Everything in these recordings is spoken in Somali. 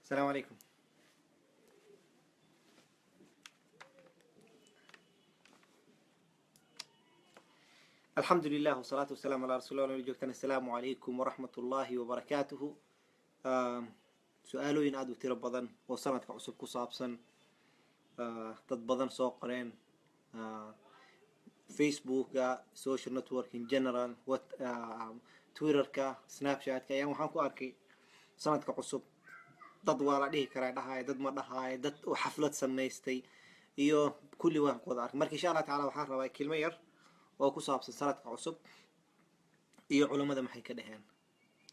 السلام عليكم. الحمد لله والصلاة والسلام على رسول الله وجوكتنا. السلام عليكم ورحمة الله وبركاته. سؤالوين aad u tiro badan oo sanadka cusub ku saabsan dad badan soo qoreen facebooka, social network in general, twitterka, snapchatka ayaan waxaan ku arkay sanadka cusub dad waa la dhihi karaa dhahaay, dad ma dhahaay, dad oo xaflad samaystay iyo kulli waan ku wada arkay. marka insha Allah taala waxaan rabaa kelmo yar oo ku saabsan sanadka cusub iyo culimada maxay ka dhaheen.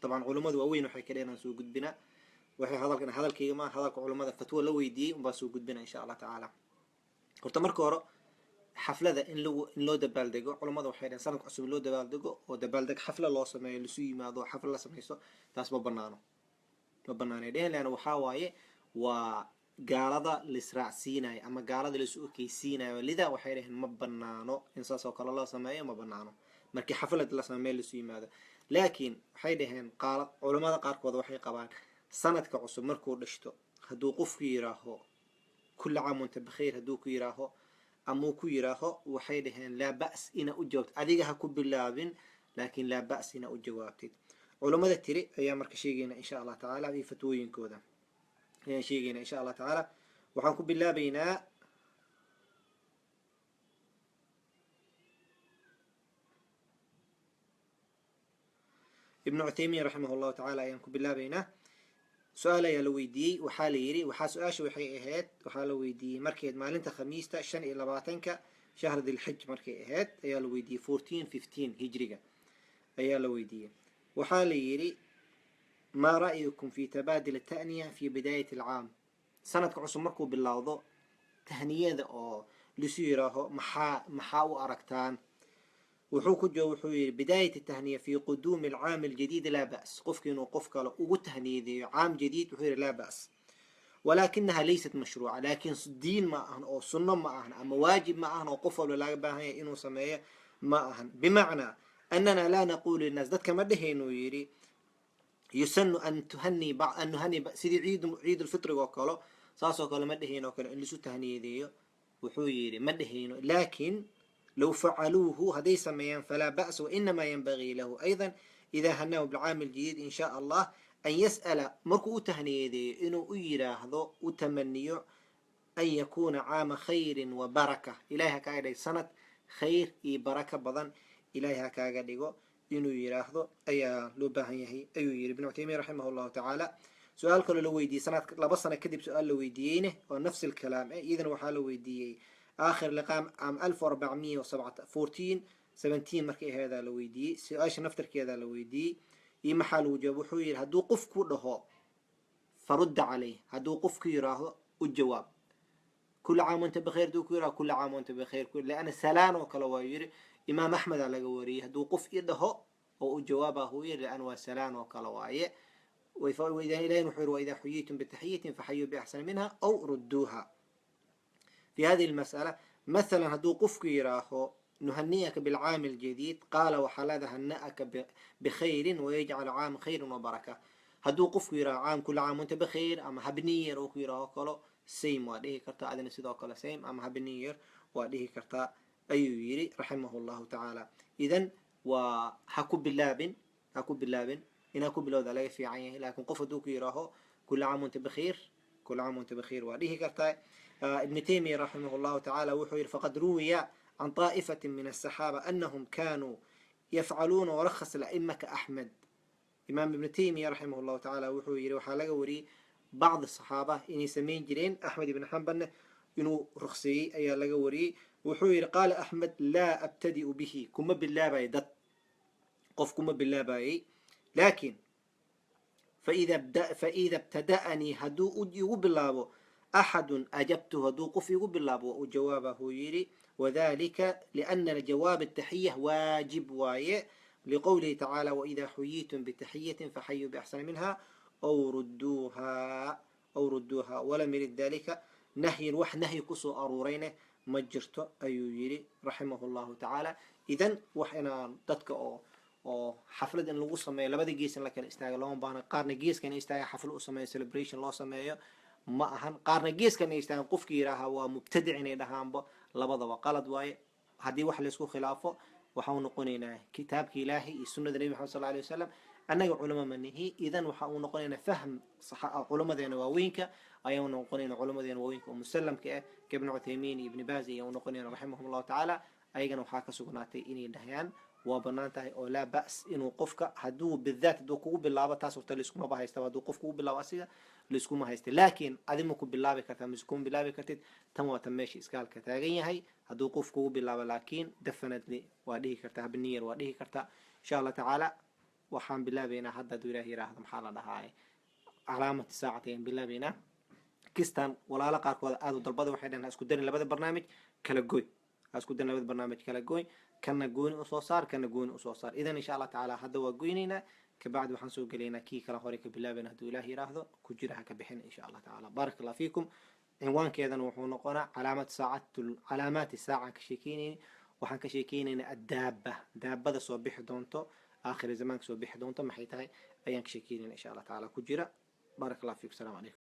طبعا culimadu waaweyn waxay ka dhaheen soo gudbina waxay hadalkayga ma hadalka culimada fatwo la weydiiyay baa soo gudbina insha Allah taala. horta marka hore xaflada in loo dabaaldego culimadu waxay dhaheen sanadka cusub loo dabaaldego oo dabaaldeg xafla loo sameeyo la soo yimaado xafla la sameeyo taas ma banaano dhaheen laana waxa waaye waa gaalada la israacsiinayo ama gaalada la soo okeysiinayo lida waxay dhaheen ma banaano in saas oo kale loo sameeyo ma banaano markii xaflad la sameeyo la soo yimaado. laakiin waxay dhaheen culimada qaarkood waxay qabaan sanadka cusub markuu dhashto haduu qofku yiraaho kullu caam wa anta bikhair haduu ku yiraaho ama ku yiraaho waxay dhaheen la ba's ina u jawaabto adiga ha ku bilaabin laakiin la ba's ina u jawaabtid. culimada tiri ayaa marka sheegayna insha Allah taala ay fatwooyinkooda ayaan sheegayna insha Allah taala. waxaan ku bilaabaynaa ابن عثيمين رحمه الله تعالى ayaan ku bilaabaynaa. su-aal ayaa la weydiiyey waxaa la yiri waxaa su-aasha waxay ahayd waxaa la weydiiyey markeed maalinta khamiista 25 shahr dhul hijj markay ahayd ayaa la weydiiyey 1415 hijriga ayaa la weydiiyey waxaa la yiri ما رأيكم في تبادل التهنئة في بداية العام. sanadka cusub markuu bilowdo tahniyada oo lisiraho maxaa u aragtaan. wuxuu ku jawaab wuxuu yiri بداية التهنئة في قدوم العام الجديد لا بأس qofkii inuu qof kale ugu tahniyadeeyo عام جديد wuxuu yiri لا بأس ولكنها ليست مشروعة لكن دين ما أهن أو سنة ما أهن أما واجب ما أهن أو قفل ولا باهي إنه سمية ما أهن بمعنى أننا لا نقول للناس ذات كما دهينو يري يسن أن تهني أن نهني سيدي عيد الفطر وكله ساسو كله ما دهينو كله اللي سو تهنيديو وحو يري ما دهينو لكن لو فعلوه هذي سميان فلا بأس وإنما ينبغي له أيضا إذا هناه بالعام الجديد إن شاء الله أن يسأل مركو تهنيدي إنه يراهضو وتمنيو أن يكون عام خير وبركة إليها كايدي سنة خير بركة بضن إليها كايديغو إنه يراهضو أي لو باهيه أيو يري. ابن عثيمين رحمه الله تعالى سؤال كله لو ويدي سنة لبصنا كذب سؤال لو ويدينه ونفس الكلام إذن وحال ويدي آخر لقام عام 1417 مركي هذا لو ويدي سؤال نفتر كذا لو ويدي يمحل وجب وحوير هدو قف كله فرد عليه هدو قف كيراه الجواب كل عام وانت بخير دو كيراه كل عام وانت بخير لأن سلام وكلواير إمام أحمد على جوري هدو قف يده أو الجوابه هو لأن سلام وكلواير وإذا إليه محور وإذا حييتم بتحية فحيوا بأحسن منها أو ردوها. في هذه المسألة مثلا هدو قف كيراه نهنيك بالعام الجديد قال وحلاذا هنأك بخير ويجعل عام خير وبركة. هدو قف يرى عام كل عام وانت بخير أما هبنير وكيرا كله سيم واديه كرتا أدنى سيدا كله سيم أما هبنير واديه كرتا أيو يري رحمه الله تعالى. إذن وحكو باللابن إن هكو بالله ذلك في عينه لكن قف دوك يراه كل عام وانت بخير كل عام وانت بخير واديه كرتا. ابن تيمية رحمه الله تعالى وحير فقد روي عن طائفة من الصحابة أنهم كانوا يفعلون ورخص الأئمة كأحمد. إمام ابن تيمية رحمه الله تعالى وحير وحالة وري بعض الصحابة إن يسمين جرين أحمد بن حنبل إنه رخصي أي لقوري وحير قال أحمد لا أبتدئ به كما بالله باي قف كما بالله باي لكن فإذا ابتدأني هدو أجيب بالله أحد أجبته هدو قف يقول بالله وجوابه يري وذلك لأن الجواب التحية واجب واي لقوله تعالى وإذا حييتم بتحية فحيوا بأحسن منها أو ردوها ولم يرد ذلك نهي نهي كسو أرورين مجرته أيو يري رحمه الله تعالى. إذن وحنا تتكأ oo xaflad in lagu sameeyo labada gees in la kala istaago looma baahna qaarna geeska in istaaga xaflad u sameeyo celebration loo sameeyo ma ahan qaarna geeska in istaaga qofkii yiraaha waa mubtadic inay dhahaanba labadaba qalad waaye haddii wax laysku khilaafo waxaa u noqonaynaa kitaabka ilaahay iyo sunnada nebi maxamed sal alay wasalam annaga culamo ma nihi idan waxaa uu noqonaynaa fahm culamadeena waaweynka ayaa u noqonaynaa culamadeena waaweynka oo musallamka ah ka ibn cuthaymiin iyo ibn baaz ayaa u noqonaynaa raximahum allahu tacaala ayagana waxaa ka sugnaatay inay dhahayaan waa banaan tahay oo laa ba's inuu qofka hadduu bidaat hadduu kugu bilaabo taas horta laiskumaba haystaba hadduu qof kugu bilaabo asiga laiskuma haysta laakiin adi ma ku bilaabi kartaa mise kuma bilaabi kartid tan waa tan meesha iskaalka taagan yahay hadduu qof kugu bilaabo laakiin definitely waa dhihi kartaa habniyar waa dhihi kartaa insha allah tacaala waxaan bilaabaynaa hadda hadduu ilaah yiraahdo maxaa la dhahaa calaamati saacad ayaan bilaabaynaa kistan walaalo qaarkood aad u dalbada waxay dhahan ha isku darin labada barnaamij kala goy ha isku darin labada barnaamij kala goy kana gooni usoo saar kana gooni usoo saar idan insha allah tacaala hadda waa goynaynaa kabacdi waxaan soo gelaynaa kii kala hore ka bilaabayna hadduu ilaah yiraahdo ku jira ha ka bixin insha allah tacaala baarak allah fiikum cinwaankeedana wuxuu noqonaa calaamaati saaca ka sheekeynayni waxaan ka sheekeynaynaa addaaba daabada soo bixi doonto aakhiri zamaanka soo bixi doonto maxay tahay ayaan ka sheekeynayna insha allah tacaala ku jira baarak allah fiikum salaam calaykum